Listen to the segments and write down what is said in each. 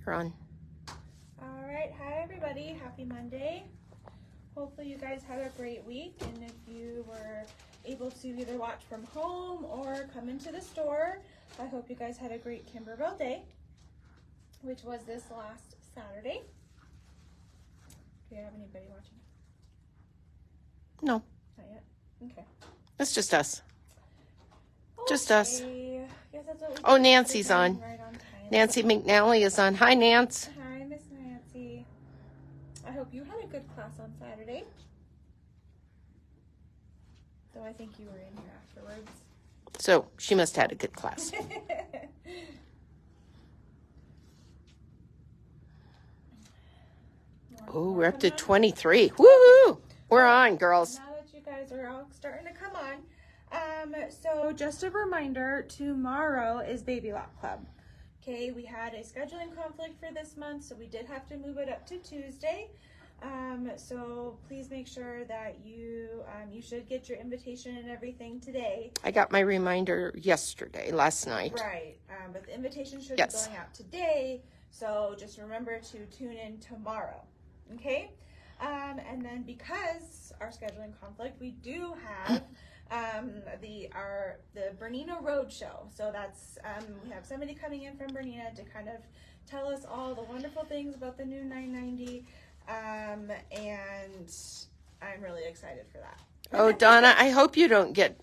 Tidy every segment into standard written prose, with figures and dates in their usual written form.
You're on. All right. Hi, everybody. Happy Monday. Hopefully you guys had a great week. And if you were able to either watch from home or come into the store, I hope you guys had a great Kimberbell Day, which was this last Saturday. Do you have anybody watching? No. Not yet? Okay. It's just us. Just Okay. us. Guess that's what we Oh, did. Nancy's We're on. right on time. Nancy McNally is on. Hi, Nance. Hi, Miss Nancy. I hope you had a good class on Saturday. So I think you were in here afterwards. So she must have had a good class. Oh, we're up to 23. Woo! We're on, girls. Now that you guys are all starting to come on. So just a reminder, tomorrow is Baby Lock Club. Okay, we had a scheduling conflict for this month, so we did have to move it up to Tuesday. So please make sure that you should get your invitation and everything today. I got my reminder last night. Right, but the invitation should be going out today, so just remember to tune in tomorrow, okay? And then because our scheduling conflict, we do have the Bernina Roadshow. So that's we have somebody coming in from Bernina to kind of tell us all the wonderful things about the new 990. And I'm really excited for that. Oh, Donna, I hope you don't get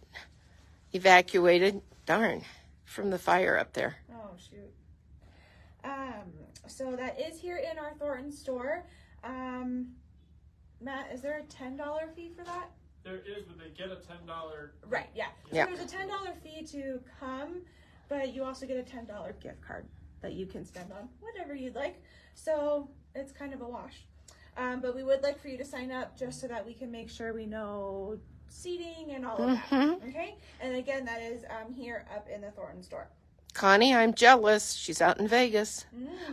evacuated. Darn, from the fire up there. Oh, shoot. So that is here in our Thornton store. Matt, is there a $10 fee for that? There is, but they get a $10. Right, yeah. Yeah. So there's a $10 fee to come, but you also get a $10 gift card that you can spend on whatever you'd like. So it's kind of a wash. But we would like for you to sign up just so that we can make sure we know seating and all of that. Okay? And again, that is here up in the Thornton store. Connie, I'm jealous. She's out in Vegas.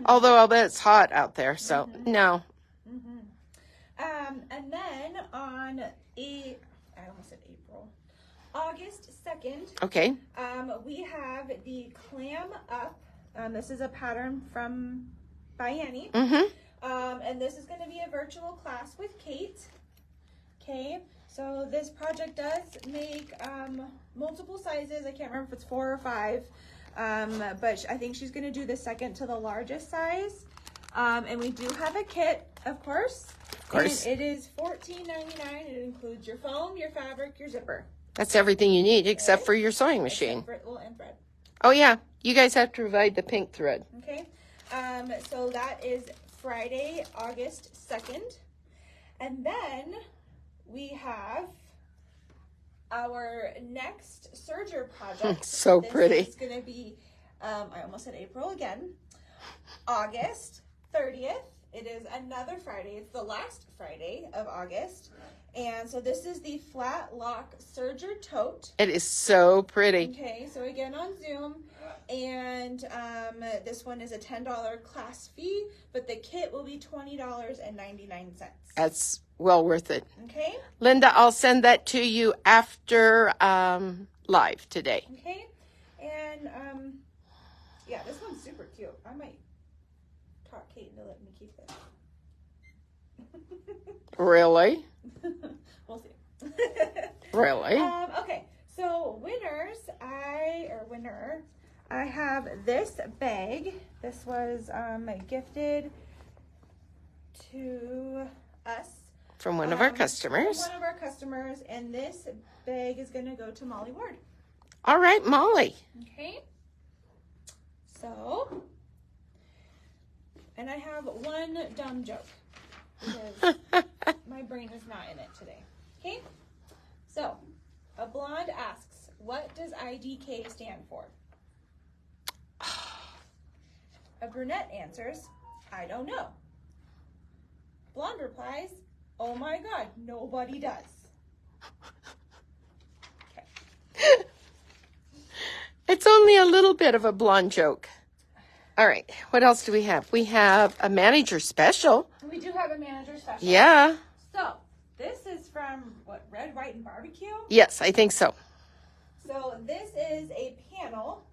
Although I'll bet it's hot out there, so no. And then on August 2nd, Okay. we have the Clam Up. This is a pattern by Annie. And this is going to be a virtual class with Kate. Okay, so this project does make multiple sizes. I can't remember if it's 4 or 5, but I think she's going to do the second to the largest size. And we do have a kit, of course. Of course. And it is $14.99. It includes your foam, your fabric, your zipper. That's everything you need except for your sewing machine. And thread. Oh, yeah. You guys have to provide the pink thread. Okay. So that is Friday, August 2nd. And then we have our next serger project. So pretty. This is going to be, I almost said April again, August 30th. It is another Friday. It's the last Friday of August. And so this is the flat lock serger tote. It is so pretty. Okay, so again on Zoom. And this one is a $10 class fee, but the kit will be $20.99. That's well worth it. Okay. Linda, I'll send that to you after live today. Okay. And yeah, this one's super cute. I might talk Kate into letting me keep this. Really? We'll see. Really? Okay. So winner, I have this bag. This was gifted to us From one of our customers. From one of our customers, and this bag is going to go to Molly Ward. All right, Molly. Okay. So, and I have one dumb joke because my brain is not in it today. Okay. So, a blonde asks, "What does IDK stand for?" A brunette answers, "I don't know." Blonde replies, "Oh my God, nobody does." Okay. It's only a little bit of a blonde joke. All right, what else do we have? We have a manager special. We do have a manager special. Yeah. So, this is from, what, Red, White, and Barbecue? Yes, I think so. So, this is a panel,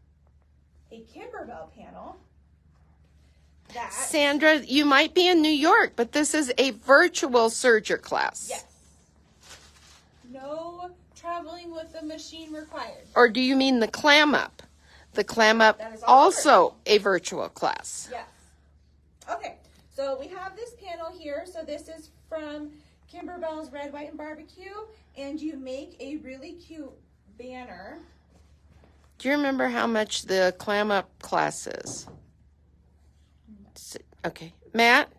a Kimberbell panel. that. Sandra, you might be in New York, but this is a virtual serger class. Yes. No traveling with the machine required. Or do you mean the clam up? The clam up That is also a virtual class. Yes. Okay, so we have this panel here. So this is from Kimberbell's Red, White, and Barbecue, and you make a really cute banner. Do you remember how much the clam up class is? Okay, Matt?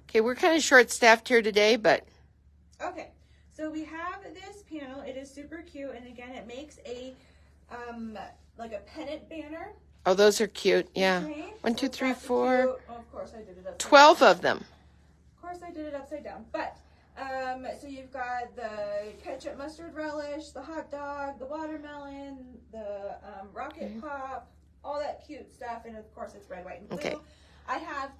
Okay, we're kind of short-staffed here today, but... Okay, so we have this panel. It is super cute, and again, it makes a, like a pennant banner. Oh, those are cute, yeah. Okay. 1, 2, 3, 4... Oh, of course I did it upside 12 down. of them. Of course I did it upside down, but... so you've got the ketchup mustard relish, the hot dog, the watermelon, the rocket pop, all that cute stuff, and of course it's red, white, and blue. Okay. I have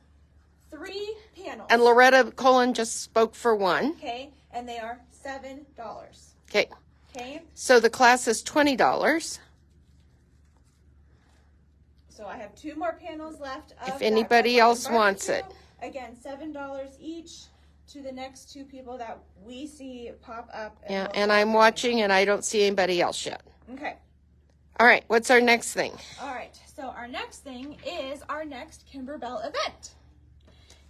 3 panels. And Loretta Colon just spoke for 1. Okay, and they are $7. Okay. Okay. So the class is $20. So I have 2 more panels left. Of If that anybody red, white, else and wants barbecue. it. Again, $7 each to the next 2 people that we see pop up. Yeah, and I'm watching and I don't see anybody else yet. Okay. All right, what's our next thing? All right, so our next thing is our next Kimberbell event.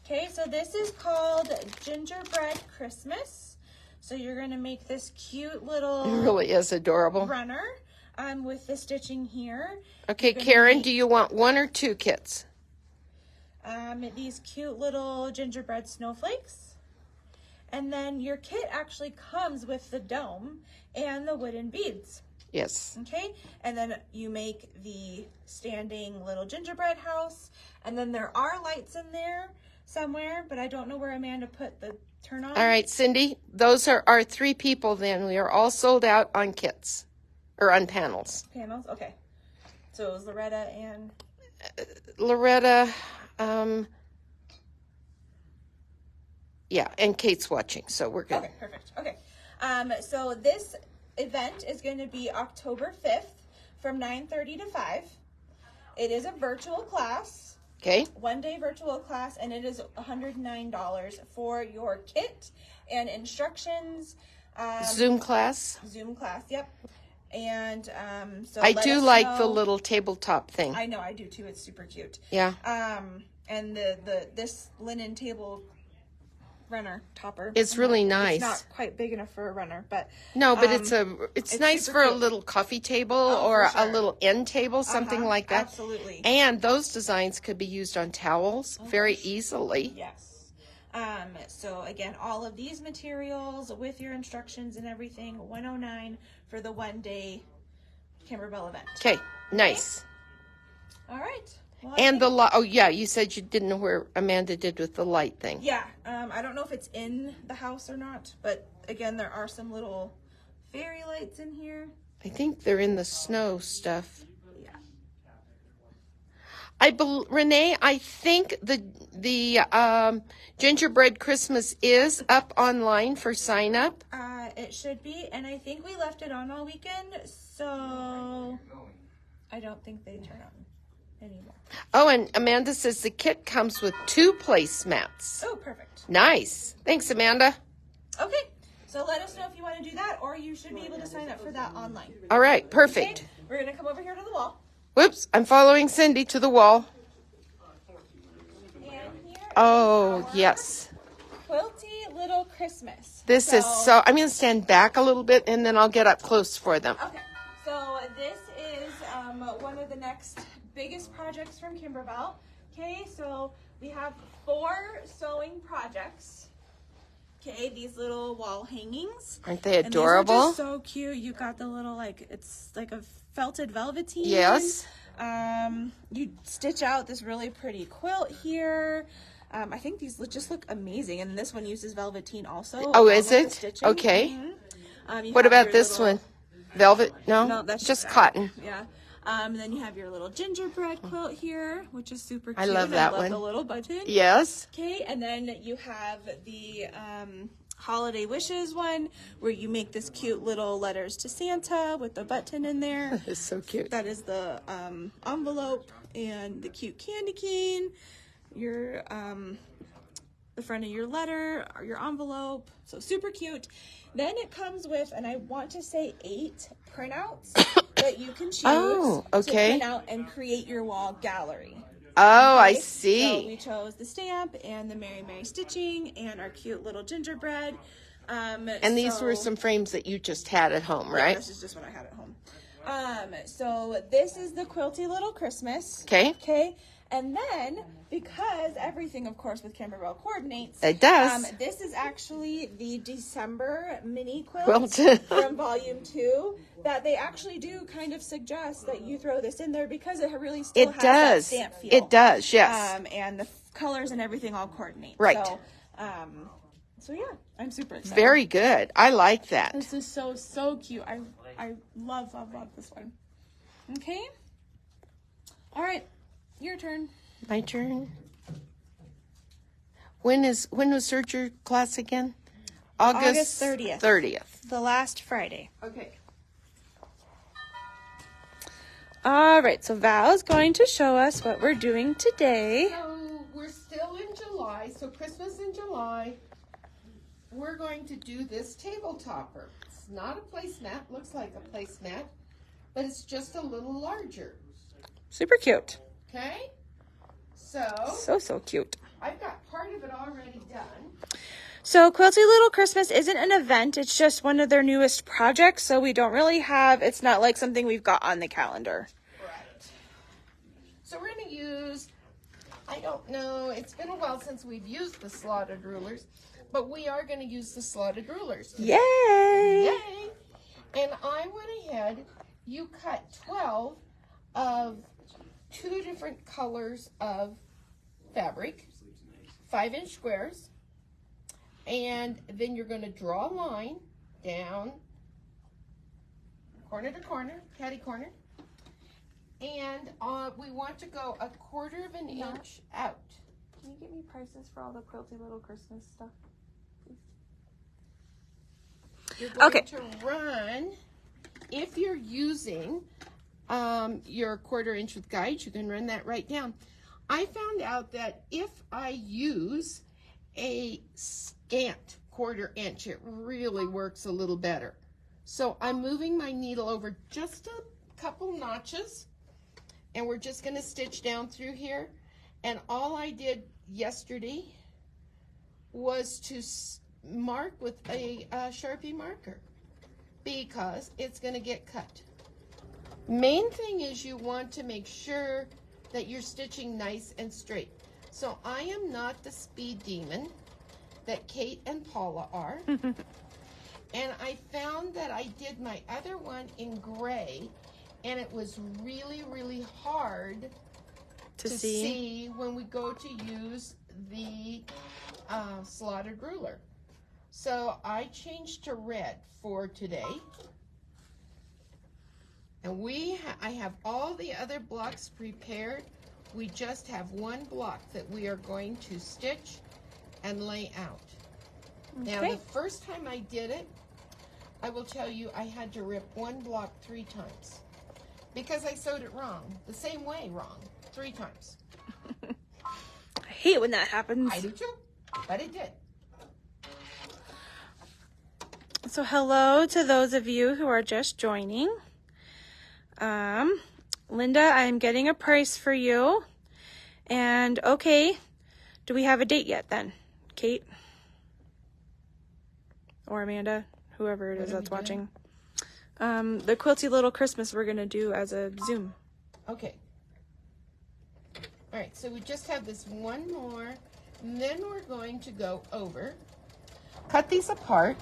Okay, so this is called Gingerbread Christmas. So you're going to make this cute little It really is adorable. runner with the stitching here. Okay, Karen, do you want 1 or 2 kits? These cute little gingerbread snowflakes. And then your kit actually comes with the dome and the wooden beads. Yes. Okay, and then you make the standing little gingerbread house, and then there are lights in there somewhere, but I don't know where Amanda put the turn on. All right, Cindy, those are our 3 people then. We are all sold out on kits, or on panels. Panels, okay. So it was Loretta and... Loretta, yeah, and Kate's watching, so we're good. Okay, perfect, okay. So this event is going to be October 5th from 9:30 to 5. It is a virtual class. Okay. 1-day virtual class, and it is $109 for your kit and instructions. Zoom class. Zoom class, yep. And so I let do us like know. the little tabletop thing. I know, I do too. It's super cute. Yeah. And this linen table runner topper. It's really nice. It's not quite big enough for a runner, but No, but it's nice super for a cute. little coffee table Oh, or for a sure. little end table, something like that. Absolutely. And those designs could be used on towels very easily. Yes. So again, all of these materials with your instructions and everything, $109 for the 1-day Kimberbell event. Okay, nice. All right. Well, And the light. Oh yeah, you said you didn't know where Amanda did with the light thing. yeah, I don't know if it's in the house or not, but again, there are some little fairy lights in here. I think they're in the snow stuff. Yeah. Renee, I think the gingerbread Christmas is up online for sign up. It should be, and I think we left it on all weekend, so I don't think they turn on anymore. Oh, and Amanda says the kit comes with 2 placemats. Oh, perfect. Nice. Thanks, Amanda. Okay, so let us know if you want to do that, or you should be able to sign up for that online. All right, perfect. Okay, we're going to come over here to the wall. Whoops, I'm following Cindy to the wall. And here Oh, is our yes. Quilty Little Christmas. This is so, I'm going to stand back a little bit and then I'll get up close for them. Okay, so this is one of the next biggest projects from Kimberbell. Okay, so we have 4 sewing projects. Okay, these little wall hangings. Aren't they And these are adorable? just so cute. You got the little, like, it's like a felted velveteen. Yes. You stitch out this really pretty quilt here. I think these just look amazing. And this one uses velveteen also. Oh, is with the it? stitching. Okay. You What have about your this little- one? Velvet? No, No, that's just fabric. cotton. Yeah. Then you have your little gingerbread quilt here, which is super cute. I love that one. the little button. Yes. Okay, and then you have the holiday wishes one, where you make this cute little letters to Santa with the button in there. It's so cute. That is the envelope, and the cute candy cane, your the front of your letter or your envelope. So super cute. Then it comes with, and I want to say 8 printouts that you can choose to print out and create your wall gallery. Oh, I Okay? see. So we chose the stamp and the Mary Mary stitching and our cute little gingerbread. And these were some frames that you just had at home, right? Yeah, this is just what I had at home. So this is the Quilty Little Christmas. Okay. Okay. And then, because everything, of course, with Camberwell coordinates. It does. This is actually the December mini Quilt. from Volume 2 that they actually do kind of suggest that you throw this in there because it really still has that stamp feel. It does, yes. And the colors and everything all coordinate. Right. So yeah, I'm super excited. Very good. I like that. This is so cute. I love this one. Okay. All right. Your turn. My turn. When was Searcher class again? August 30th. 30th. The last Friday. Okay. All right. So Val is going to show us what we're doing today. So we're still in July. So Christmas in July. We're going to do this table topper. It's not a placemat. Looks like a placemat, but it's just a little larger. Super cute. Okay? So cute. I've got part of it already done. So Quilty Little Christmas isn't an event. It's just one of their newest projects. So we don't really have, it's not like something we've got on the calendar. Right. So we're going to use, I don't know, it's been a while since we've used the slotted rulers, but we are going to use the slotted rulers today. Yay! Yay! And I went ahead, you cut 12 of 2 different colors of fabric, 5-inch squares, and then you're going to draw a line down corner to corner, catty corner, and we want to go 1/4 of an inch out. Can you get me prices for all the Quilty Little Christmas stuff, please? You're going to run, if you're using your 1/4 inch with guides, you can run that right down. I found out that if I use a scant 1/4 inch, it really works a little better. So I'm moving my needle over just a couple notches, and we're just going to stitch down through here. And all I did yesterday was to mark with a Sharpie marker because it's going to get cut. Main thing is you want to make sure that you're stitching nice and straight. So I am not the speed demon that Kate and Paula are. And I found that I did my other one in gray, and it was really, really hard to see when we go to use the slotted ruler. So I changed to red for today. And I have all the other blocks prepared. We just have one block that we are going to stitch and lay out. Okay. Now, the first time I did it, I will tell you I had to rip one block 3 times because I sewed it wrong, the same way wrong, 3 times. I hate when that happens. I do too, but it did. So hello to those of you who are just joining. Linda, I'm getting a price for you. And okay, do we have a date yet then? Kate? Or Amanda? Whoever it is that's watching. The Quilty Little Christmas we're going to do as a Zoom. Okay. All right, so we just have this one more, and then we're going to go over, cut these apart,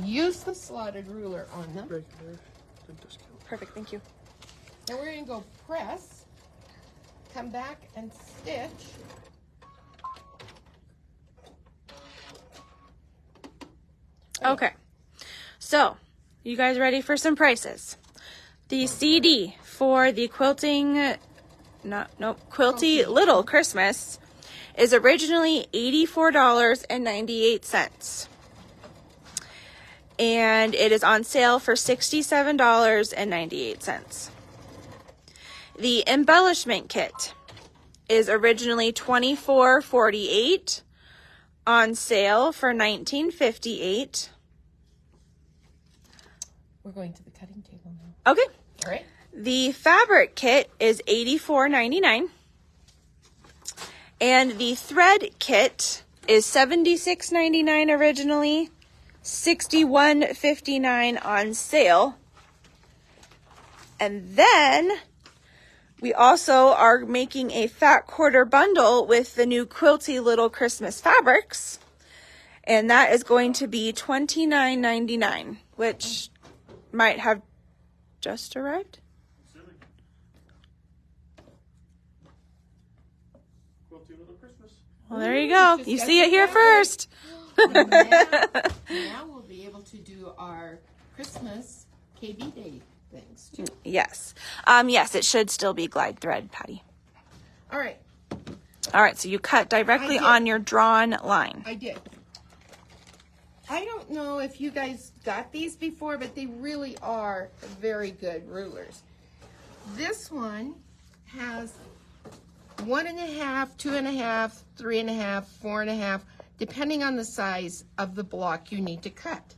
use the slotted ruler on them. Perfect, thank you. Then we're going to go press, come back and stitch. Okay, so you guys ready for some prices? The CD for the Quilty Little Christmas is originally $84.98. And it is on sale for $67.98. The embellishment kit is originally $24.48, on sale for $19.58. We're going to the cutting table now. Okay. All right. The fabric kit is $84.99. And the thread kit is $76.99 originally, $61.59 on sale. And then we also are making a fat quarter bundle with the new Quilty Little Christmas fabrics. And that is going to be $29.99, which might have just arrived. Well, there you go. You see it here first. Now we'll be able to do our Christmas KB Day things too. Yes. Yes, it should still be glide thread, Patty. All right. All right, so you cut directly on your drawn line. I did. I don't know if you guys got these before, but they really are very good rulers. This one has 1.5, 2.5, 3.5, 4.5, depending on the size of the block you need to cut.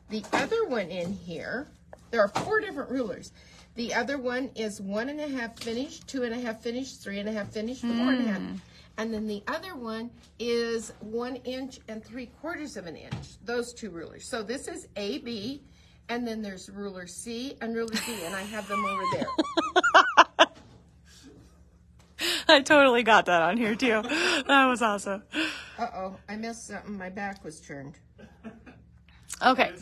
The other one in here, there are 4 different rulers. The other one is 1.5 finished, 2.5 finished, 3.5 finished, 4.5. And then the other one is 1 inch and 3/4 of an inch. Those 2 rulers. So this is A, B, and then there's ruler C and ruler D, and I have them over there. I totally got that on here too. That was awesome. Uh-oh, I missed something. My back was turned. Okay.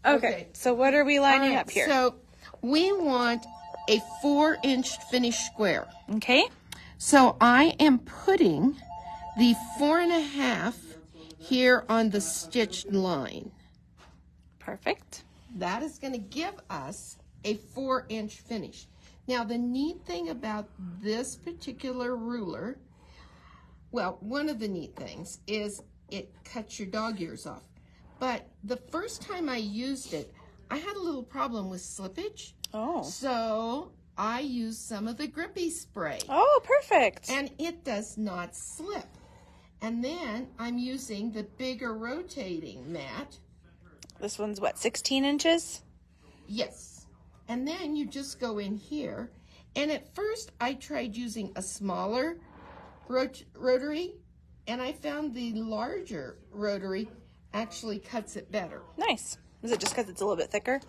Okay, so what are we lining up here? So we want a 4-inch finished square. Okay. So I am putting the 4.5 here on the stitched line. Perfect. That is going to give us a 4-inch finish. Now, the neat thing about this particular ruler, well, one of the neat things is it cuts your dog ears off. But the first time I used it, I had a little problem with slippage. Oh. So I used some of the grippy spray. Oh, perfect. And it does not slip. And then I'm using the bigger rotating mat. This one's what, 16 inches? Yes. And then you just go in here. And at first I tried using a smaller rotary, and I found the larger rotary actually cuts it better. Nice. Is it just because it's a little bit thicker?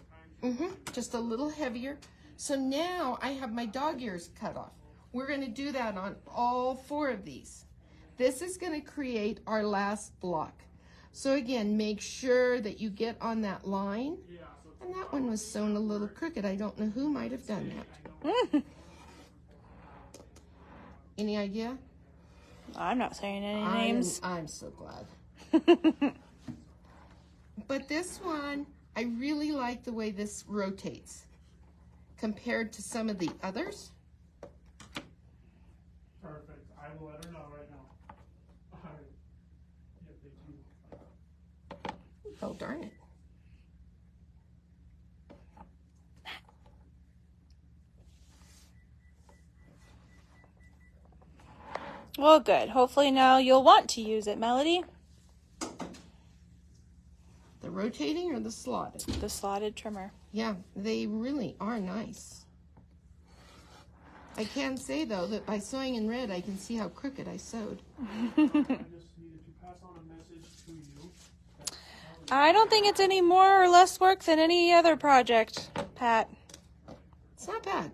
Mm-hmm. Just a little heavier. So now I have my dog ears cut off. We're going to do that on all 4 of these. This is going to create our last block. So again, make sure that you get on that line. And that one was sewn a little crooked. I don't know who might have done that. Any idea? I'm not saying any names. I'm so glad. But this one, I really like the way this rotates compared to some of the others. Perfect. I will let her know right now. Oh, darn it. Well, good. Hopefully now you'll want to use it, Melody. The rotating or the slotted? The slotted trimmer. Yeah, they really are nice. I can say, though, that by sewing in red, I can see how crooked I sewed. I just needed to pass on a message to you. I don't think it's any more or less work than any other project, Pat. It's not bad.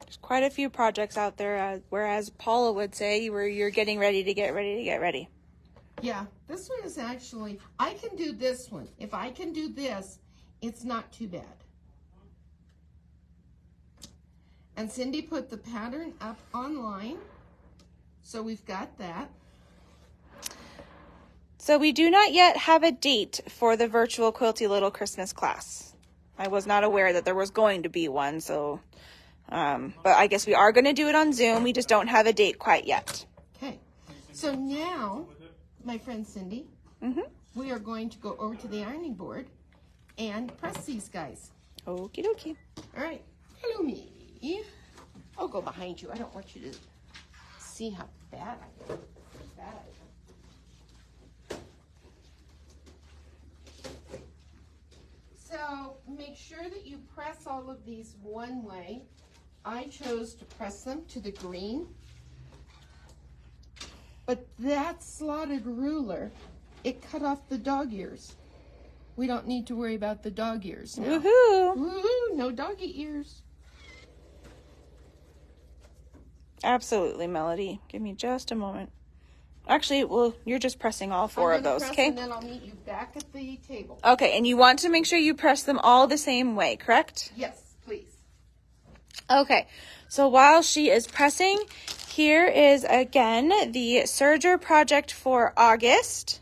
There's quite a few projects out there, whereas Paula would say where you're getting ready to get ready to get ready. Yeah, this one is actually, I can do this one. If I can do this, it's not too bad. And Cindy put the pattern up online, so we've got that. So we do not yet have a date for the virtual Quilty Little Christmas class. I was not aware that there was going to be one, so, but I guess we are going to do it on Zoom. We just don't have a date quite yet. Okay, so now, my friend Cindy, we are going to go over to the ironing board and press these guys. Okie dokie. All right. Hello, me. I'll go behind you. I don't want you to see how bad I am. So make sure that you press all of these one way. I chose to press them to the green. But that slotted ruler, it cut off the dog ears. We don't need to worry about the dog ears now. Woohoo! Woohoo! No doggy ears. Absolutely, Melody. Give me just a moment. Actually, well, you're just pressing all four of those, okay? And then I'll meet you back at the table. Okay, and you want to make sure you press them all the same way, correct? Yes, please. Okay, so while she is pressing, here is again the serger project for August.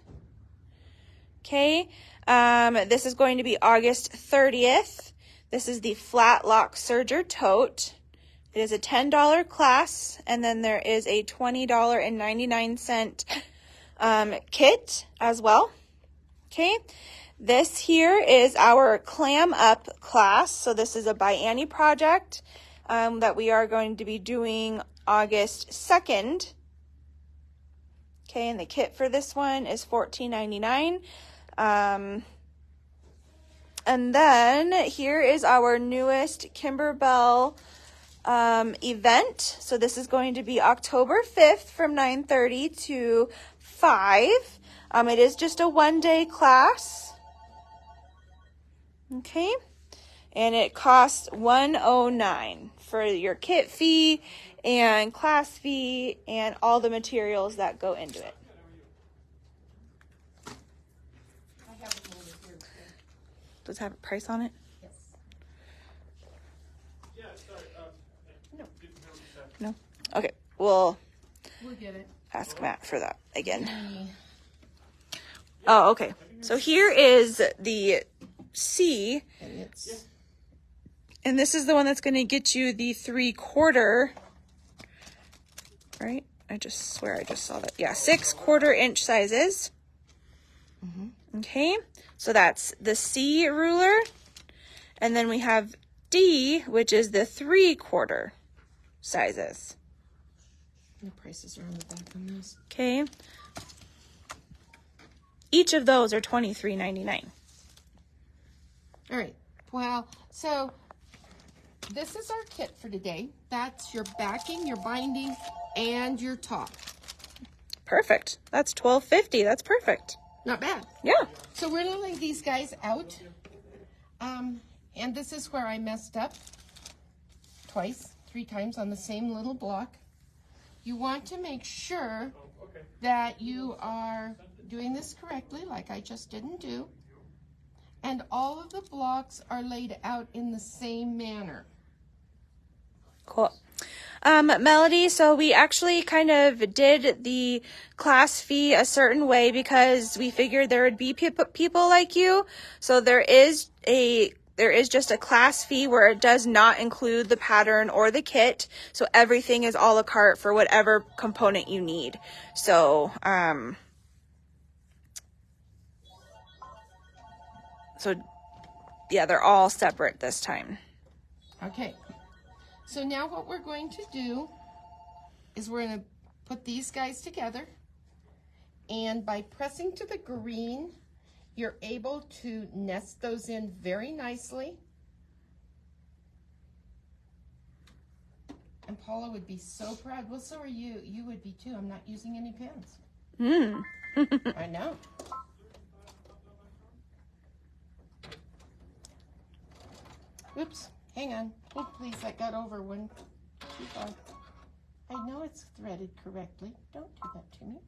Okay, this is going to be August 30th. This is the flat lock serger tote. It is a $10 class, and then there is a $20.99 kit as well. Okay, this here is our clam up class. So this is a by Annie project that we are going to be doing August 2nd. Okay, and the kit for this one is $14.99. And then here is our newest Kimberbell event. So this is going to be October 5th from 9:30 to 5. It is just a one-day class. Okay. And it costs $109 for your kit fee and class fee and all the materials that go into it. Does it have a price on it? Yes. Yeah, sorry. No. No? Okay. We'll get it. ask Matt for that again. Oh, okay. So here is the C. And this is the one that's going to get you the 3/4, right? I just swear I just saw that. Yeah, 6/4 inch sizes. Okay, so that's the C ruler. And then we have D, which is the 3/4 sizes. The prices are on the back on those. Okay. Each of those are $23.99. All right. Well, so this is our kit for today. That's your backing, your binding, and your top. Perfect. That's $12.50. That's perfect. Not bad. Yeah. So we're going to lay these guys out. And this is where I messed up three times on the same little block. You want to make sure that you are doing this correctly, like I just didn't do. And all of the blocks are laid out in the same manner. Cool. Melody, so we actually kind of did the class fee a certain way because we figured there would be people like you. So there is just a class fee where it does not include the pattern or the kit. So everything is a la carte for whatever component you need. So, yeah, they're all separate this time. Okay. So now what we're going to do is we're going to put these guys together. And by pressing to the green, you're able to nest those in very nicely. And Paula would be so proud. Well, so are you. You would be too. I'm not using any pins. I know. Whoops. Hang on. Oh, please, that got over one too far. I know it's threaded correctly. Don't do that to me.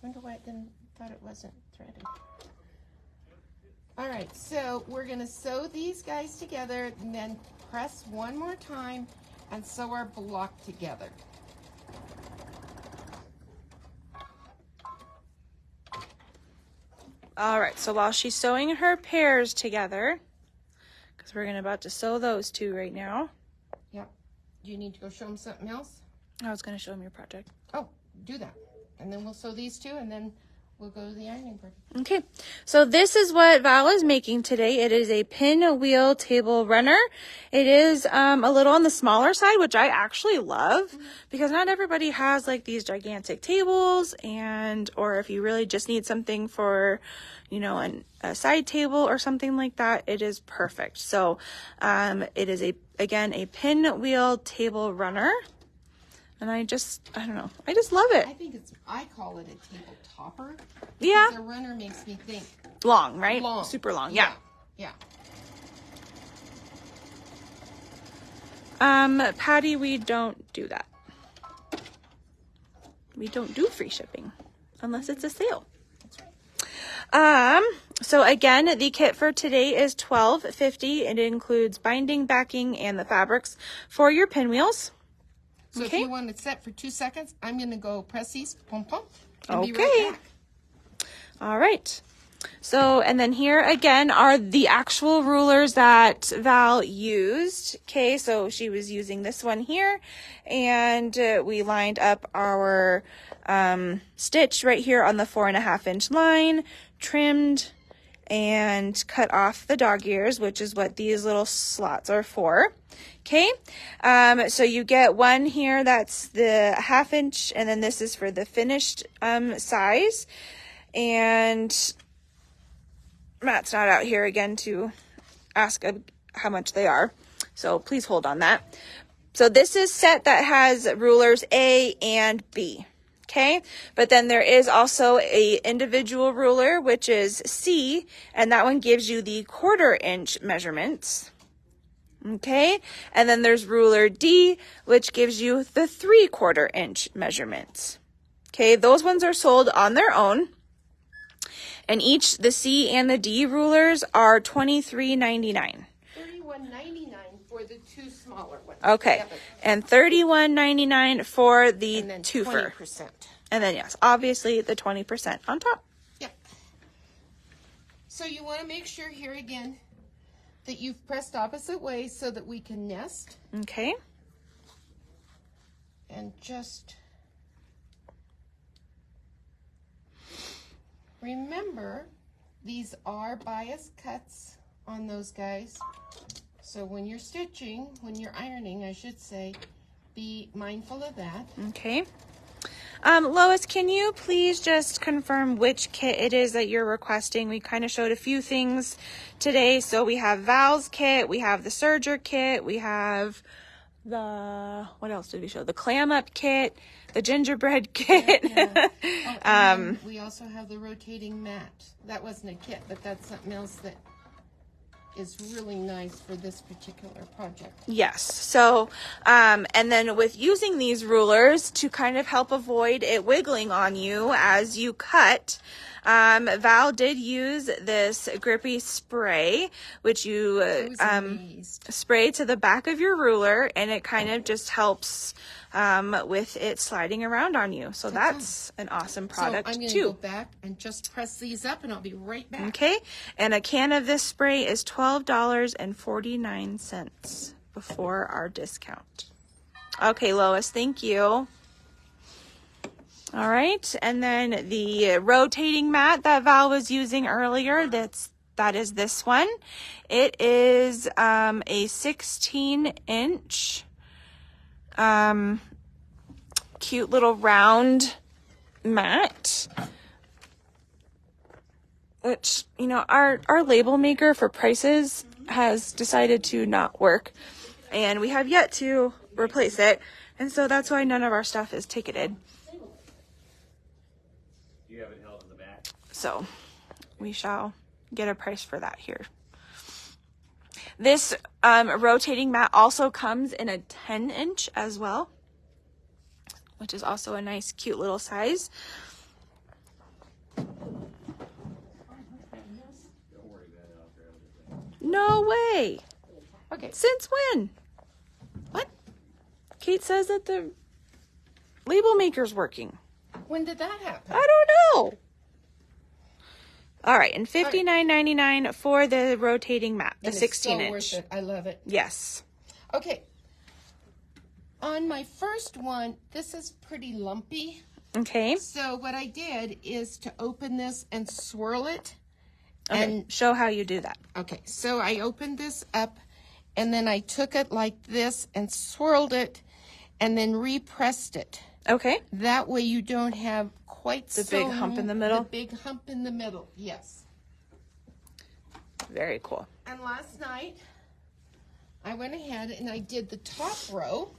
Wonder why it thought it wasn't threaded. All right, so we're gonna sew these guys together and then press one more time and sew our block together. All right, so while she's sewing her pairs together, because we're about to sew those two right now. Yep. Do you need to go show them something else? I was going to show them your project. Oh, do that. And then we'll sew these two, and then we'll go to the ironing board. Okay, so this is what Val is making today. It is a pinwheel table runner. It is a little on the smaller side, which I actually love because not everybody has like these gigantic tables, or if you really just need something for, you know, a side table or something like that, it is perfect. So it is again a pinwheel table runner. And I don't know. I just love it. I call it a table topper. Yeah. The runner makes me think. Long, right? Long. Super long. Yeah. Yeah. Patty, we don't do that. We don't do free shipping unless it's a sale. So again, the kit for today is $12.50. It includes binding, backing, and the fabrics for your pinwheels. So Okay. if you want it set for 2 seconds, I'm going to go press these, pom pom, and Okay. be right back. All right. So, and then here again are the actual rulers that Val used. Okay, so she was using this one here, and we lined up our stitch right here on the 4.5-inch line, trimmed and cut off the dog ears, which is what these little slots are for. Okay, so you get one here that's the 1/2 inch, and then this is for the finished size. And Matt's not out here again to ask how much they are, so please hold on that. So this is set that has rulers A and B. Okay, but then there is also a individual ruler, which is C, and that one gives you the 1/4 inch measurements. Okay, and then there's ruler D, which gives you the 3/4 inch measurements. Okay, those ones are sold on their own. And each, the C and the D rulers are $23.99. $31.99 for the 2 smaller ones. Okay, Yep. and $31.99 for the And then twofer. 20%. And then yes, obviously the 20% on top. Yep. So you want to make sure here again that you've pressed opposite ways so that we can nest. Okay. And just remember, these are bias cuts on those guys. So when you're stitching, when you're ironing, I should say, be mindful of that. Okay. Lois, can you please just confirm which kit it is that you're requesting? We kind of showed a few things today. So we have Val's kit, we have the serger kit, we have what else did we show? The clam up kit, the gingerbread kit. Yeah. Oh, and then we also have the rotating mat. That wasn't a kit, but that's something else that is really nice for this particular project. Yes. So, and then with using these rulers to kind of help avoid it wiggling on you as you cut, Val did use this grippy spray, which you spray to the back of your ruler, and it kind of just helps with it sliding around on you. So that's an awesome product so I'm too. Go back and just press these up, and I'll be right back. Okay, and a can of this spray is $12.49 before our discount. Okay, Lois, thank you. All right, and then the rotating mat that Val was using earlier, that is this one. It is a 16-inch cute little round mat, which, you know, our label maker for prices has decided to not work, and we have yet to replace it, and so that's why none of our stuff is ticketed. You have it held in the back. So we shall get a price for that here. This rotating mat also comes in a 10-inch as well, which is also a nice, cute little size. No way. Okay. Since when? What? Kate says that the label maker's working. When did that happen? I don't know. All right, and $59.99 for the rotating mat, the And 16-inch. It's so worth it. I love it. Yes. Okay. On my first one, this is pretty lumpy. Okay. So what I did is to open this and swirl it. Okay. And show how you do that. okay, so I opened this up and then I took it like this and swirled it and then repressed it. Okay. That way you don't have quite The big hump in the middle? The big hump in the middle, yes. Very cool. And last night, I went ahead and I did the top row.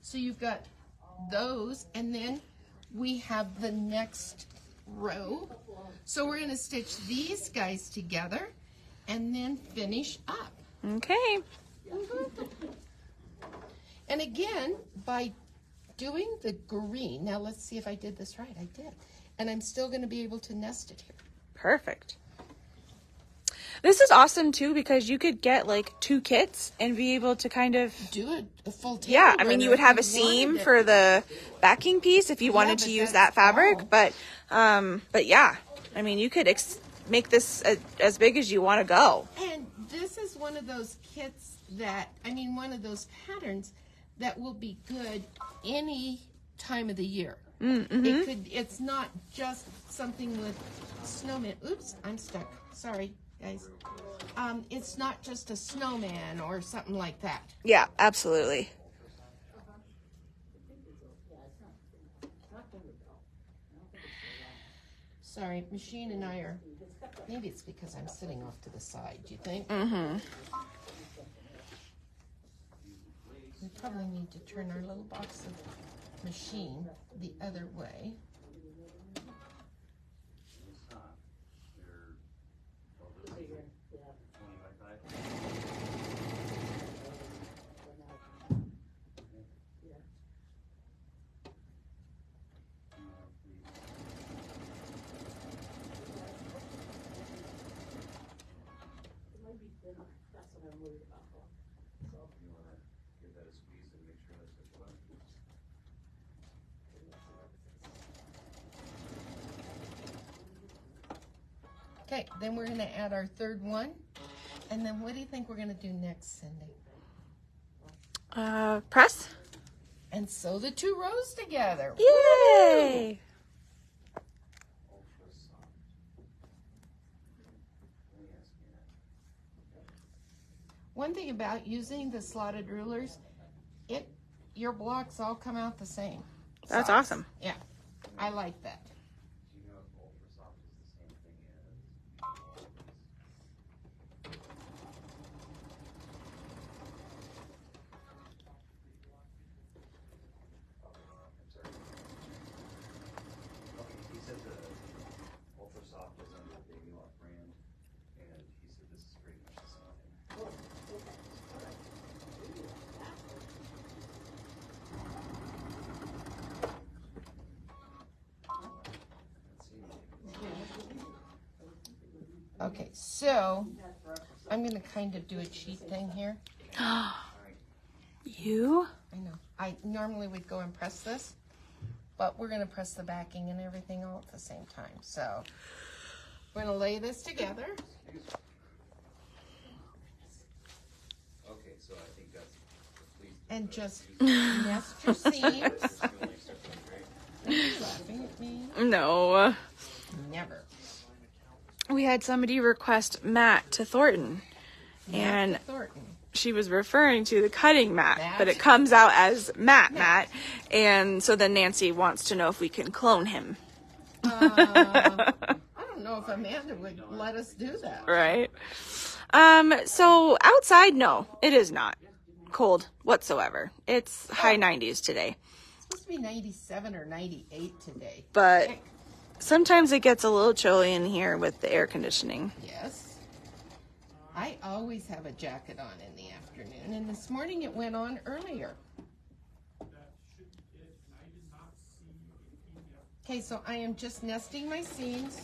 So you've got those, and then we have the next row. So we're going to stitch these guys together and then finish up. Okay. And again, by doing the green, now let's see if I did this right. I did. And I'm still going to be able to nest it here. Perfect. This is awesome too because you could get like 2 kits and be able to kind of do a full table. Yeah, I mean you would have a if you wanted seam it. for the backing piece if you wanted to but use that's that fabric, all. but yeah, I mean you could make this as big as you want to go. And this is one of those kits that, I mean, one of those patterns that will be good any time of the year. Mm-hmm. It's not just something with snowman. Oops, I'm stuck. Sorry, guys. It's not just a snowman or something like that. Yeah, absolutely. Sorry, machine and I are, maybe it's because I'm sitting off to the side, do you think? Mm-hmm. We probably need to turn our little box of machine the other way. Okay, then we're going to add our third one. And then what do you think we're going to do next, Cindy? Press. And sew the 2 rows together. Yay! One thing about using the slotted rulers, your blocks all come out the same. That's size. awesome. Yeah, I like that. Okay, so I'm going to kind of do a cheat thing here. You? I know. I normally would go and press this, but we're going to press the backing and everything all at the same time. So we're going to lay this together. Okay, so I think that's And just nest your seams. Are you laughing at me? No. Never. We had somebody request mat to Thornton, and Thornton. she was referring to the cutting mat, but That's it comes out as mat, and so then Nancy wants to know if we can clone him. I don't know if Amanda would let us do that. Right. So outside, no, it is not cold whatsoever. It's high 90s today, It's supposed to be 97 or 98 today. but sometimes it gets a little chilly in here with the air conditioning. Yes. I always have a jacket on in the afternoon, and this morning it went on earlier. Okay, so I am just nesting my seams.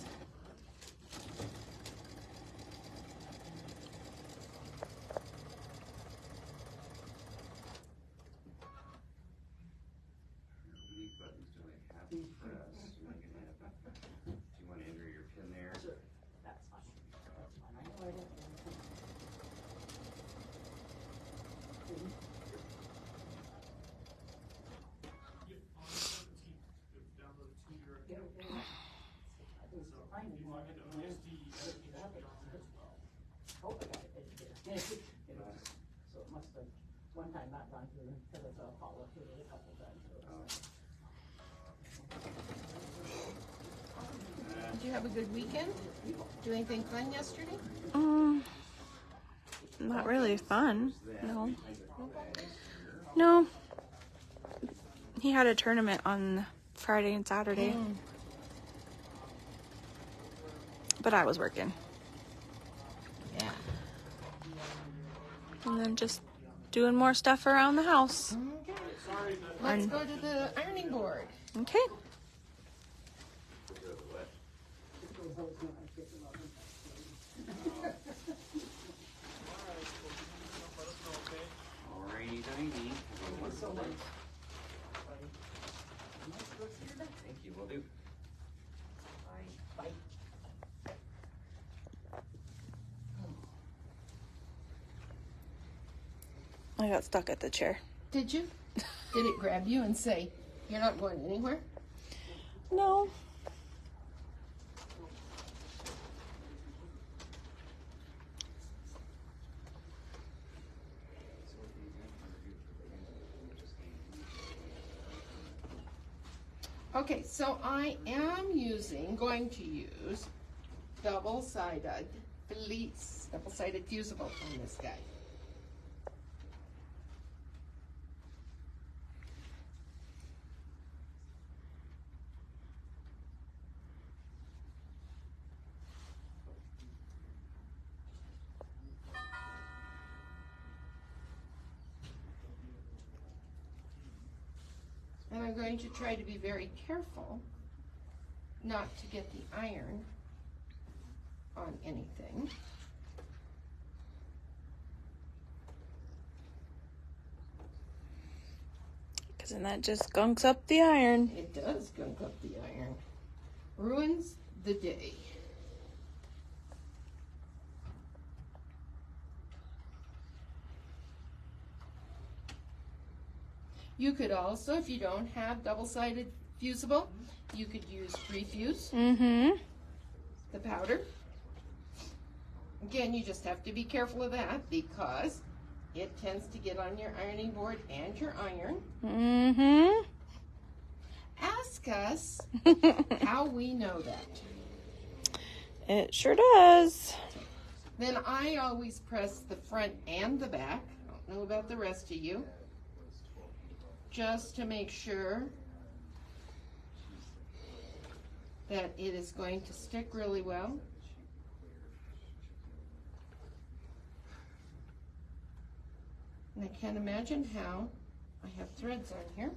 you have a good weekend? Do anything fun yesterday? Not really fun. No. No. He had a tournament on Friday and Saturday. But I was working. Yeah. And then just doing more stuff around the house. Okay. Let's go to the ironing board. Okay. Alrighty, tiny. Thank you, will do. Bye. I got stuck at the chair. Did you? Did it grab you and say, you're not going anywhere? No. Okay, so I am going to use double-sided fleece, double-sided fusible on this guy. And I'm going to try to be very careful not to get the iron on anything. Because then that just gunks up the iron. It does gunk up the iron. Ruins the day. You could also, if you don't have double-sided fusible, you could use refuse, the powder. Again, you just have to be careful of that because it tends to get on your ironing board and your iron. Ask us how we know that. It sure does. Then I always press the front and the back. I don't know about the rest of you. Just to make sure that it is going to stick really well. And I can't imagine how I have threads on here.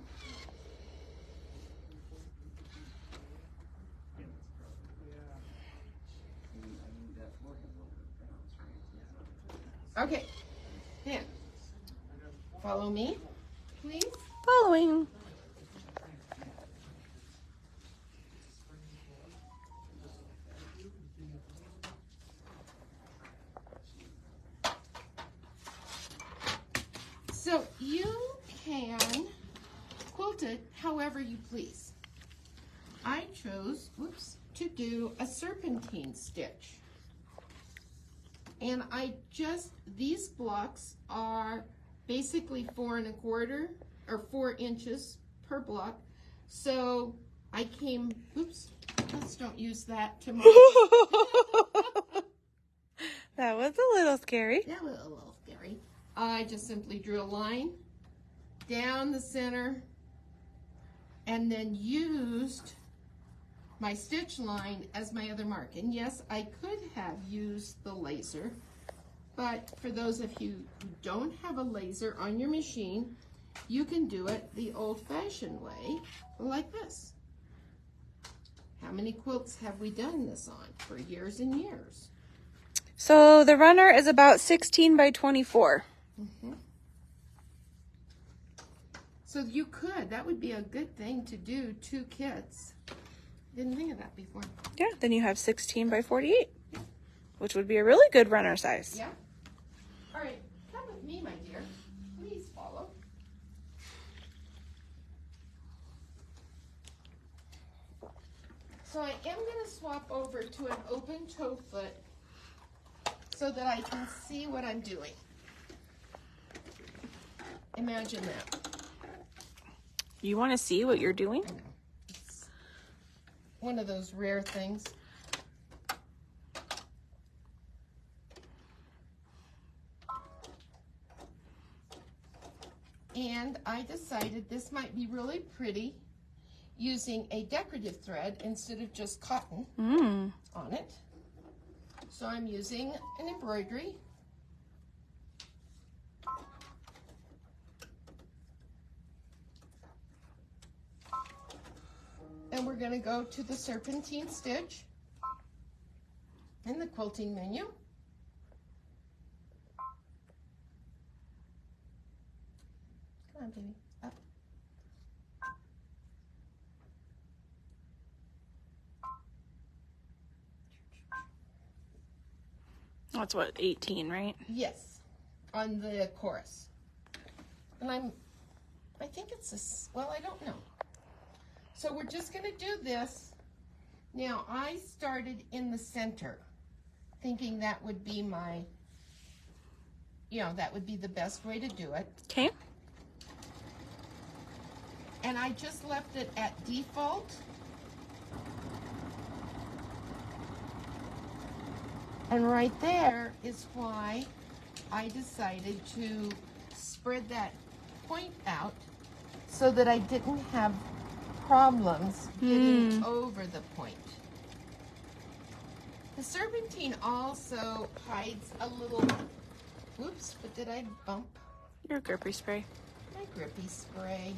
Okay, then follow me, please. Following. So you can quilt it however you please. I chose, to do a serpentine stitch. And these blocks are basically 4 1/4 or 4 inches per block. So I let's don't use that tomorrow. That was a little scary. That was a little scary. I just simply drew a line down the center and then used my stitch line as my other mark. And yes, I could have used the laser, but for those of you who don't have a laser on your machine, you can do it the old-fashioned way, like this. How many quilts have we done this on for years and years? So the runner is about 16 by 24. So you could, that would be a good thing to do, 2 kits. Didn't think of that before. Yeah, then you have 16 by 48, which would be a really good runner size. Yeah. All right, come with me, my dear. Please follow. So I am going to swap over to an open toe foot so that I can see what I'm doing. Imagine that. You want to see what you're doing? It's one of those rare things. And I decided this might be really pretty using a decorative thread instead of just cotton on it. So I'm using an embroidery. And we're going to go to the serpentine stitch in the quilting menu. Come on, baby. Up. That's what, 18, right? Yes, on the chorus. And I think it's this, well, I don't know. So we're just going to do this. Now, I started in the center, thinking that would be my, that would be the best way to do it. Okay. And I just left it at default. And right there is why I decided to spread that point out so that I didn't have problems getting over the point. The serpentine also hides a little, whoops, what did I bump? Your grippy spray. My grippy spray.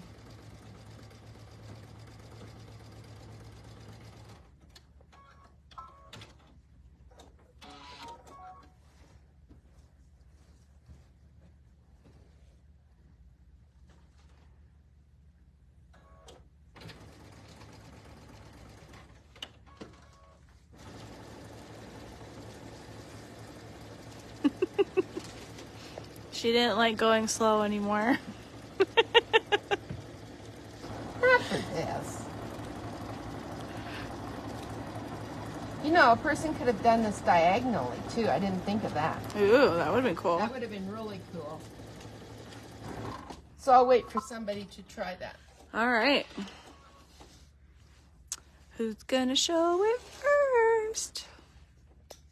She didn't like going slow anymore. Not for this. A person could have done this diagonally too. I didn't think of that. Ooh, that would have been cool. That would have been really cool. So I'll wait for somebody to try that. All right. Who's gonna show it first?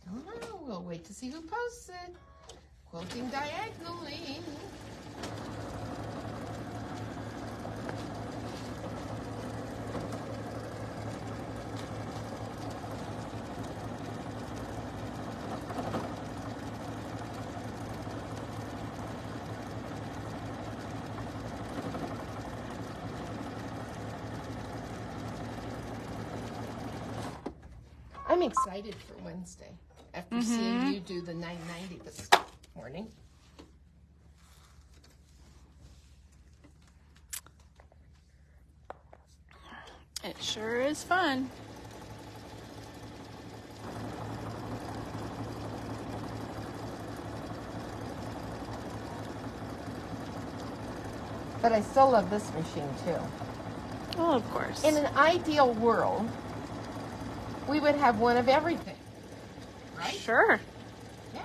I don't know. We'll wait to see who posts it. Quilting diagonally. I'm excited for Wednesday after seeing you do the 990 this morning. It sure is fun. But I still love this machine too. Well, of course. In an ideal world, we would have one of everything, right? Sure. Yeah.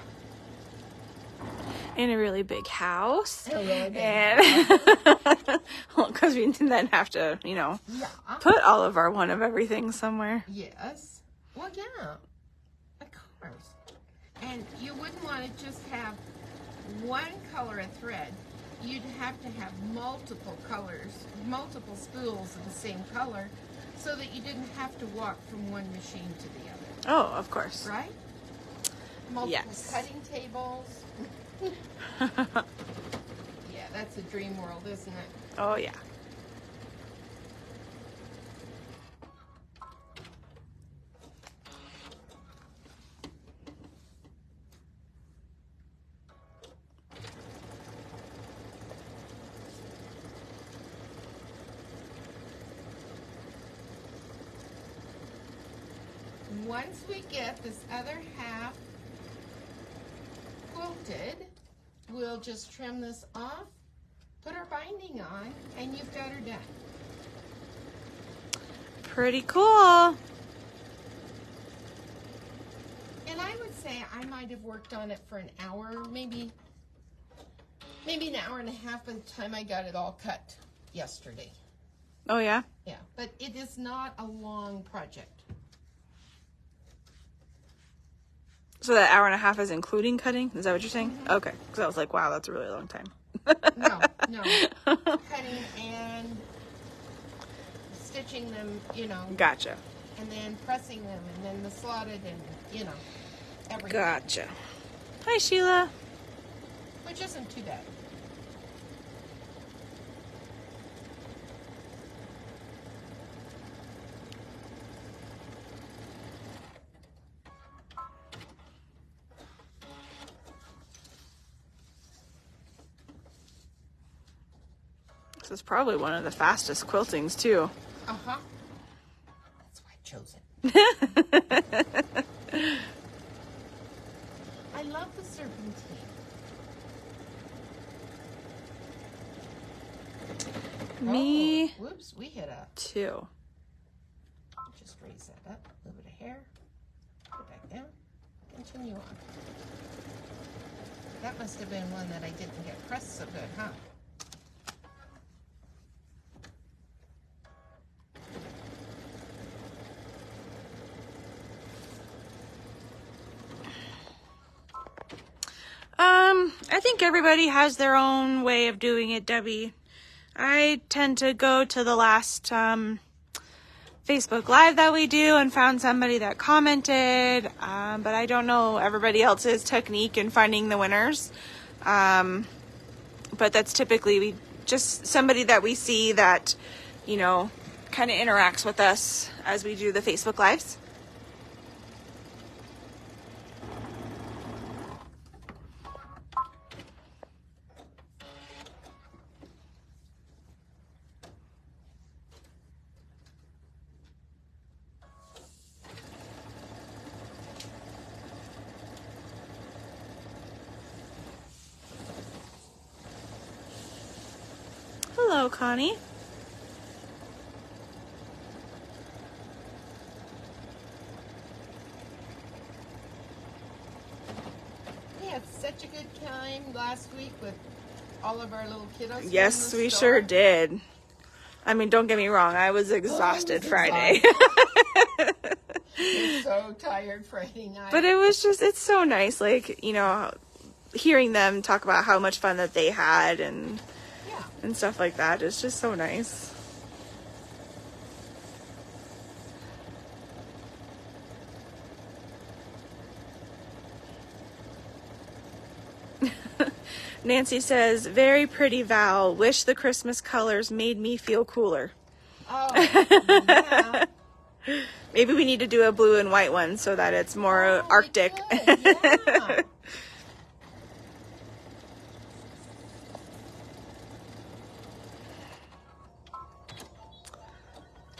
In a really big house. A really big And well, because we then have to, Yeah. put all of our one of everything somewhere. Yes. Well, yeah. Of course. And you wouldn't want to just have one color of thread. You'd have to have multiple colors, multiple spools of the same color, so that you didn't have to walk from one machine to the other. Oh, of course. Right? Multiple Yes. cutting tables. Yeah, that's a dream world, isn't it? Oh, yeah. Once we get this other half quilted, we'll just trim this off, put our binding on, and you've got her done. Pretty cool. And I would say I might have worked on it for an hour, maybe an hour and a half by the time I got it all cut yesterday. Oh, yeah? Yeah, but it is not a long project. So that hour and a half is including cutting? Is that what you're saying? Okay. Because I was like, wow, that's a really long time. No. Cutting and stitching them, Gotcha. and then pressing them, and then the slotted, and everything. Gotcha. Hi, Sheila. Which isn't too bad. This is probably one of the fastest quiltings, too. Uh-huh. That's why I chose it. I love the serpentine. Me, Oh, whoops, we hit a. too. Just raise that up. A little bit of hair. Go back down. Continue on. That must have been one that I didn't get pressed so good, huh? I think everybody has their own way of doing it, Debbie. I tend to go to the last Facebook Live that we do and found somebody that commented, but I don't know everybody else's technique in finding the winners. But that's typically just somebody that we see that, kind of interacts with us as we do the Facebook Lives. Hello, Connie. We had such a good time last week with all of our little kiddos. Yes, in the we store. sure did. I mean, don't get me wrong. I was exhausted Friday. We're so tired Friday night. But it was just, it's so nice, hearing them talk about how much fun that they had and stuff like that. It's just so nice. Nancy says, very pretty, Val. Wish the Christmas colors made me feel cooler. Oh, yeah. Maybe we need to do a blue and white one so that it's more Arctic. We could, yeah.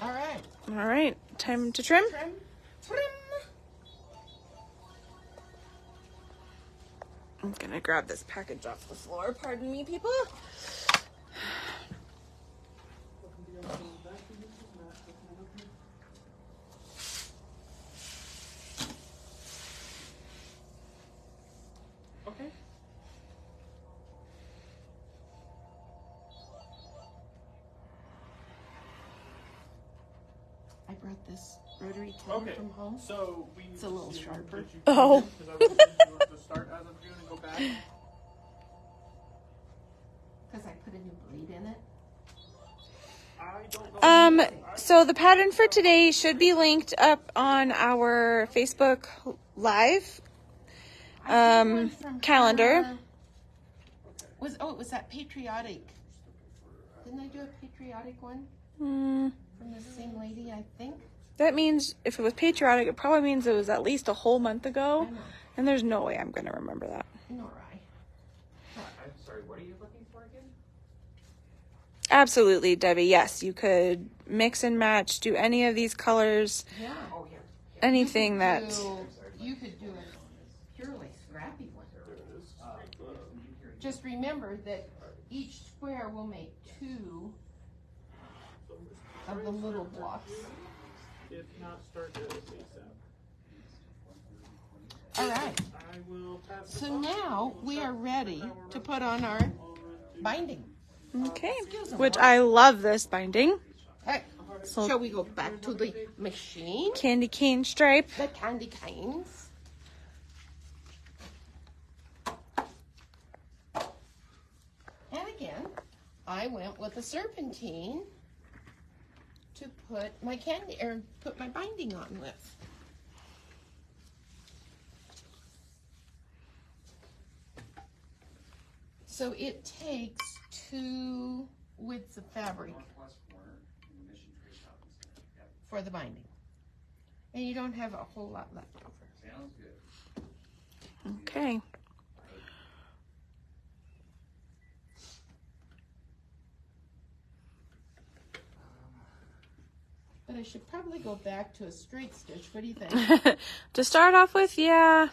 All right. All right, time to trim. Trim. I'm gonna grab this package off the floor. Pardon me, people. Okay. I brought this rotary comb from home. So we It's a little sharper. Oh. Because I was thinking you want to start as of June and go back. Because I put a new blade in it. I don't know. So the pattern for today should be linked up on our Facebook Live I did one from calendar. her. It was that patriotic. Didn't I do a patriotic one from the same lady, I think? That means if it was patriotic, it probably means it was at least a whole month ago. I know. And there's no way I'm going to remember that. Nor I. I'm sorry, what are you looking for again? Absolutely, Debbie. Yes, you could mix and match, do any of these colors, Yeah. Oh, here. anything that... You could do a purely scrappy one. Just remember that each square will make 2 of the little blocks. If not, start at ASAP. All right. I will pass this So on. now we are ready to put on our binding. Okay. Excuse me. Which I love this binding. All right. Shall we go back to the machine? Candy cane stripe. The candy canes. And I went with a serpentine to put my candy or put my binding on with. So it takes 2 widths of fabric for the binding. And you don't have a whole lot left over. Sounds good. Okay. But I should probably go back to a straight stitch. What do you think? To start off with, yeah,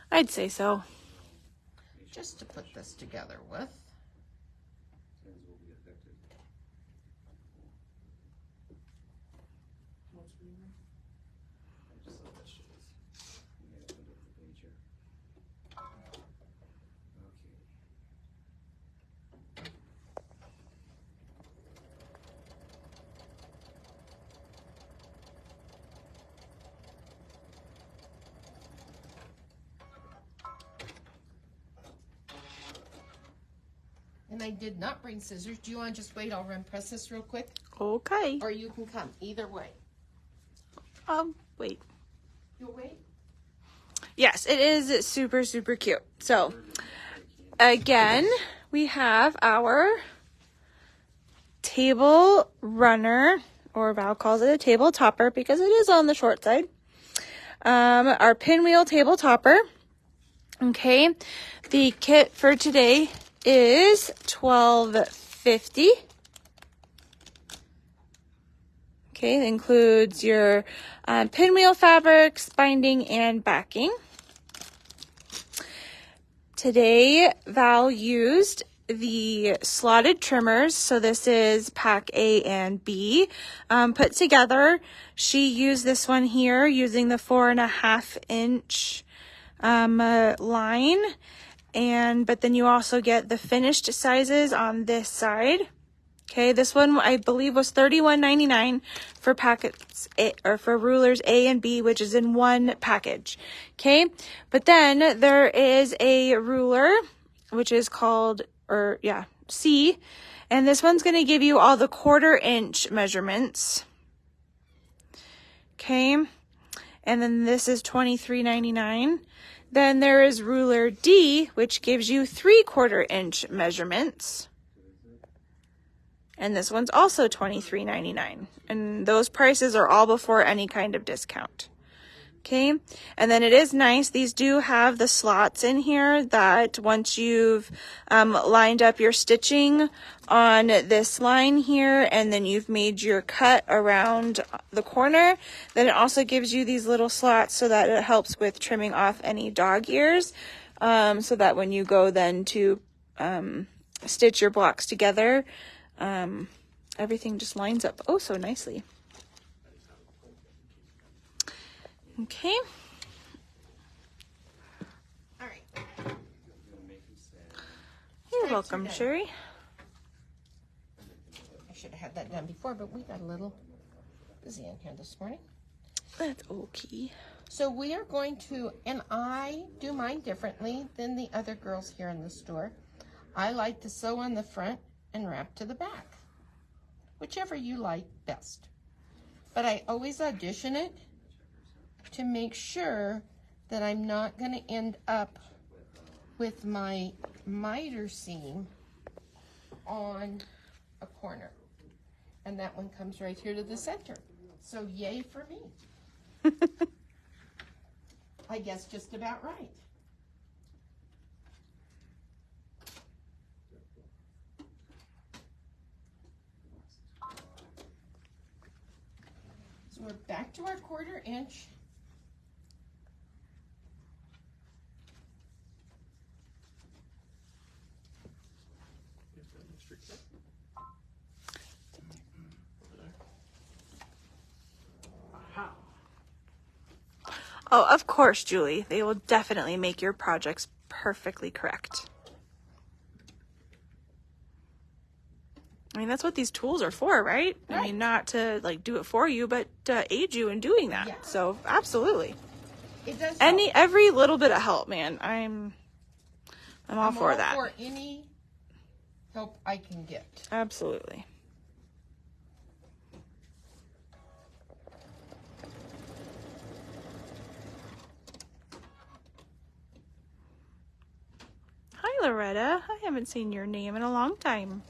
I'd say so. Just to put this together with. And I did not bring scissors. Do you want to just wait? I'll run press this real quick. Okay. Or you can come. Either way. Wait. You'll wait? Yes, it is super, super cute. So, again, we have our table runner, or Val calls it a table topper because it is on the short side. Our pinwheel table topper. Okay. The kit for today is $12.50. Okay, it includes your pinwheel fabrics, binding, and backing. Today, Val used the slotted trimmers. So this is pack A and B put together. She used this one here using the 4.5 inch line. But then you also get the finished sizes on this side. Okay, this one I believe was $31.99 for packets A, or for rulers A and B, which is in one package. Okay, but then there is a ruler, which is called, C, and this one's going to give you all the 1/4 inch measurements. Okay, and then this is $23.99. Then there is ruler D, which gives you 3/4 inch measurements. And this one's also $23.99. And those prices are all before any kind of discount. Okay. And then it is nice. These do have the slots in here that once you've lined up your stitching on this line here, and then you've made your cut around the corner, then it also gives you these little slots so that it helps with trimming off any dog ears. So that when you go then to stitch your blocks together, everything just lines up oh so nicely. Okay. All right. You're welcome, Sherry. I should have had that done before, but we got a little busy in here this morning. That's okay. So we are going to, and I do mine differently than the other girls here in the store. I like to sew on the front and wrap to the back, whichever you like best. But I always audition it to make sure that I'm not going to end up with my miter seam on a corner. And that one comes right here to the center. So yay for me. I guess just about right. So we're back to our 1/4 inch. Oh, of course, Julie. They will definitely make your projects perfectly correct. I mean, that's what these tools are for, right? I mean, not to like do it for you, but to aid you in doing that. Yeah. So, absolutely. It does Every little bit of help, man. I'm all for that. For any help I can get. Absolutely. Hi, Loretta. I haven't seen your name in a long time.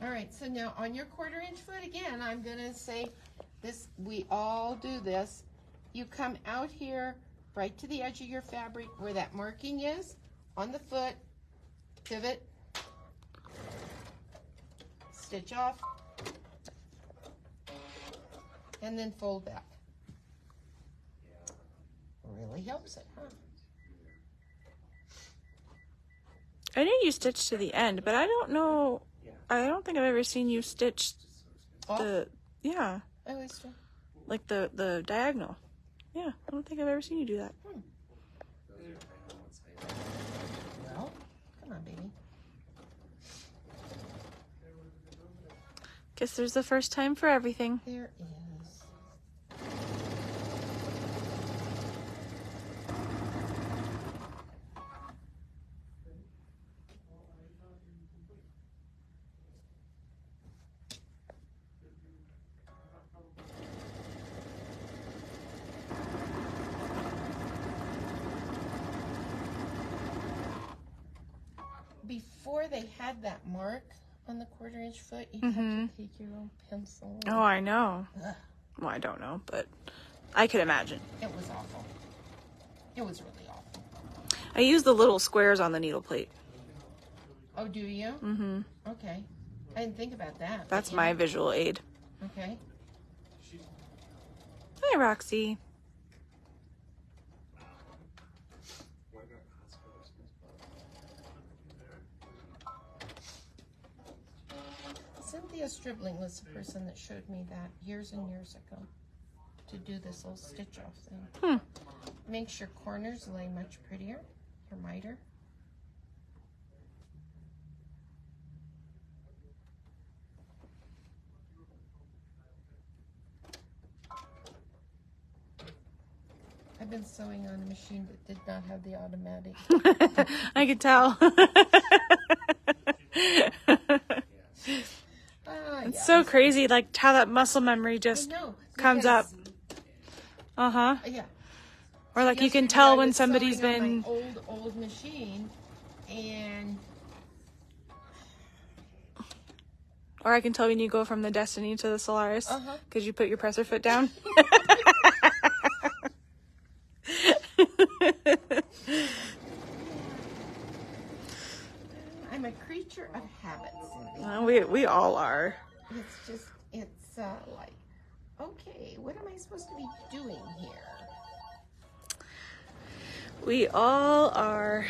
All right, so now on your 1/4 inch foot again, I'm gonna say this, we all do this. You come out here right to the edge of your fabric where that marking is on the foot, pivot, stitch off, and then fold back. Really helps it, huh? I know you stitch to the end, but I don't know. I don't think I've ever seen you stitch the, yeah, I always do. like the diagonal. Yeah, I don't think I've ever seen you do that. Well, come on, baby. Guess there's the first time for everything. There is. Before they had that mark on the 1/4 inch foot, you had to take your own pencil. Oh, I know. Ugh, Well, I don't know, but I could imagine. it was awful. It was really awful. I use the little squares on the needle plate. Oh, do you? Mm-hmm. Okay. I didn't think about that. That's but my yeah. visual aid. Okay. Hi, Roxy. Cynthia Stribling was the person that showed me that years and years ago to do this little stitch off thing. Makes your corners lay much prettier, your miter. I've been sewing on a machine that did not have the automatic. I could tell. It's Yeah, so crazy, like how that muscle memory just no, comes up. Uh-huh. Yeah. Or like you can Yesterday tell I when was somebody's sewing on been... my old machine, and Or I can tell when you go from the Destiny to the Solaris because you put your presser foot down. I'm a creature of habits. Cindy. We all are. It's just, it's like, okay, what am I supposed to be doing here? We all are.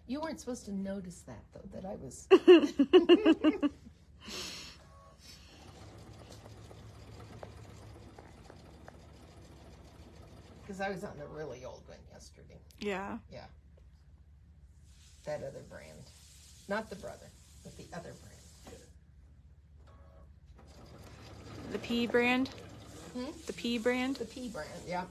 You weren't supposed to notice that, though, that I was... Because I was on the really old one yesterday. Yeah. Yeah. That other brand. Not the brother, but the other brand. The P brand? Hmm? The P brand? The P brand, yeah.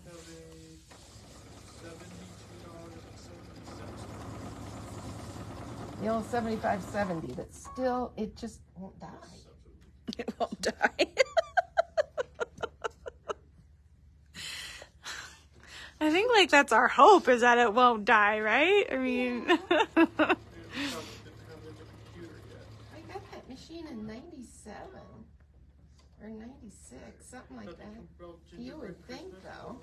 The old 7570, but still, it just won't die. It won't die. I think like that's our hope is that it won't die, right? I mean, I got that machine in 97 or 96, something like that. You would think, though.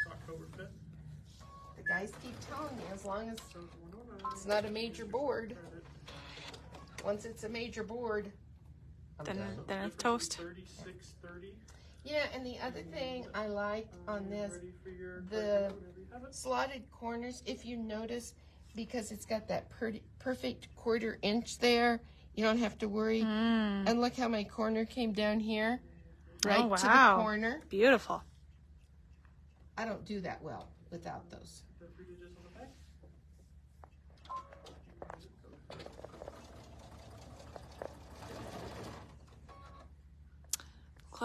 October 5th. The guys keep telling me as long as it's not a major board. Once it's a major board, I'm done. then it's toast. 3630. Yeah, and the other thing I like on this, the slotted corners, if you notice, because it's got that perfect 1/4 inch there, you don't have to worry. And look how my corner came down here, right Oh, to wow. the corner. Beautiful. I don't do that well without those.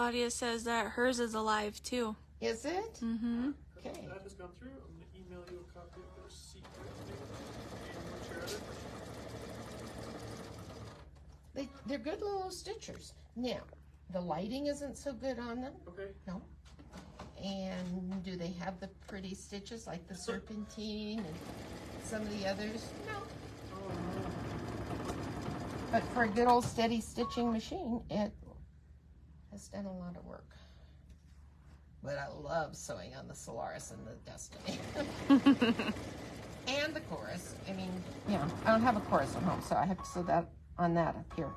Claudia says that hers is alive too. Is it? Mm-hmm. Okay. That has gone through. I'm going to email you a copy of the receipt. And we'll share it. They're good little stitchers. Now, the lighting isn't so good on them. Okay. No. And do they have the pretty stitches like the serpentine and some of the others? No. But for a good old steady stitching machine, it has done a lot of work. But I love sewing on the Solaris and the Destiny. And the Chorus. I mean, yeah, I don't have a Chorus at home, so I have to sew that on that up here.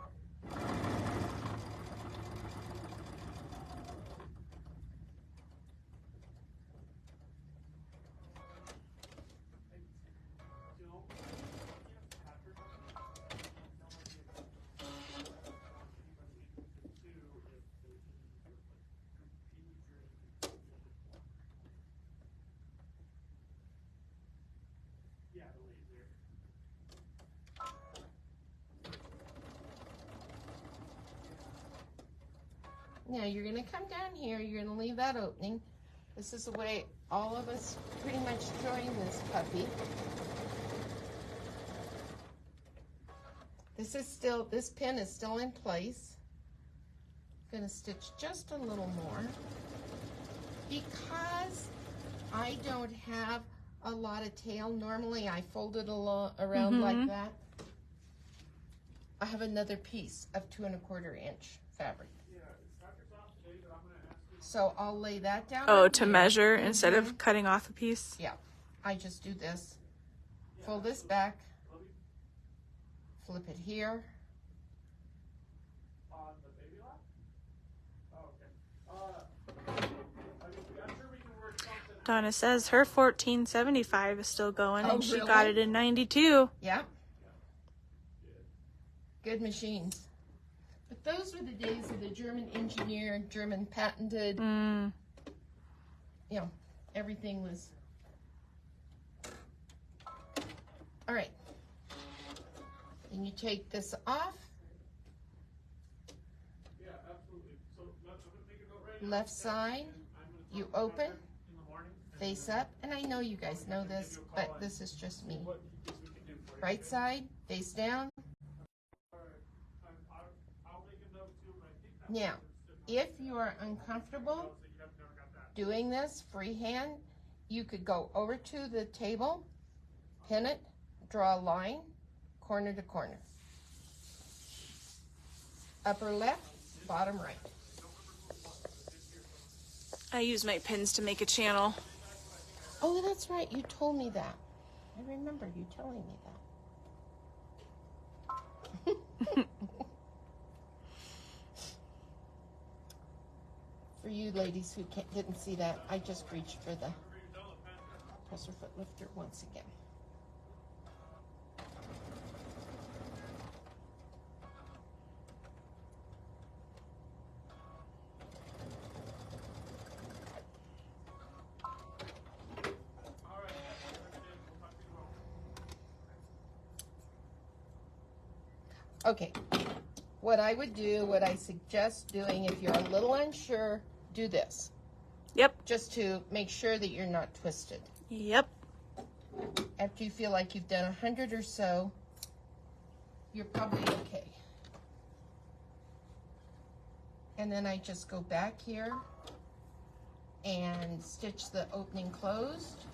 Now you're going to come down here, you're going to leave that opening. This is the way all of us pretty much join this puppy. This pin is still in place. I'm going to stitch just a little more. Because I don't have a lot of tail, normally I fold it around like that. I have another piece of 2 1/4 inch fabric. So I'll lay that down. Oh, to measure instead of cutting off a piece? Yeah. I just do this. Fold this back. Flip it here. Donna says her 1475 is still going, Oh, and she really? got it in 92. Yeah. Good machines. But those were the days of the German engineer, German patented. You know, everything was. All right. And you take this off. Yeah, absolutely. So I'm going to think about right now. Left side, you open, face up, and I know you guys know this, but this is just me. Right side, face down. Now, if you are uncomfortable doing this freehand, you could go over to the table, pin it, draw a line, corner to corner. Upper left, bottom right. I use my pins to make a channel. Oh, that's right. You told me that. I remember you telling me that. For you ladies who didn't see that, I just reached for the presser foot lifter once again. Okay, what I would do, what I suggest doing if you're a little unsure, do this. Yep. Just to make sure that you're not twisted. Yep. After you feel like you've done 100 or so, you're probably okay. And then I just go back here and stitch the opening closed.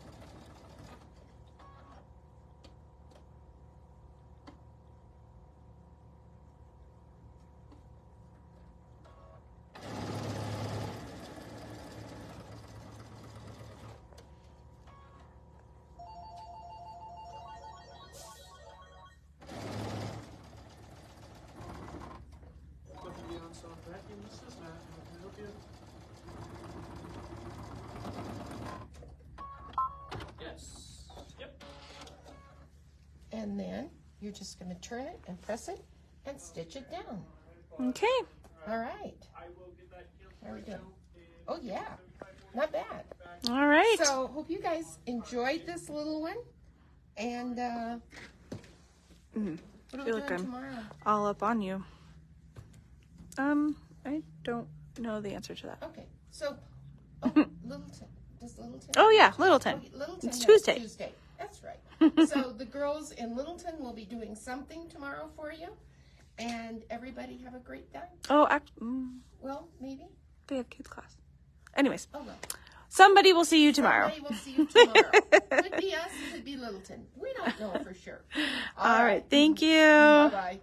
Yes. Yep. And then you're just going to turn it and press it and stitch it down. Okay. All right. There we go. Oh, yeah. Not bad. All right. So, hope you guys enjoyed this little one. And what are we feel like doing I'm tomorrow? all up on you. I don't know the answer to that. Okay, so Littleton. Does Littleton? Oh, yeah, Littleton. Okay, Littleton It's has Tuesday. Tuesday. That's right. So the girls in Littleton will be doing something tomorrow for you, and everybody have a great time. Oh, Well, maybe. they have kids class. Anyways, Oh well. somebody will see you tomorrow. Somebody will see you tomorrow. Could be us. Could be Littleton. We don't know for sure. All right. Thank you. Bye bye.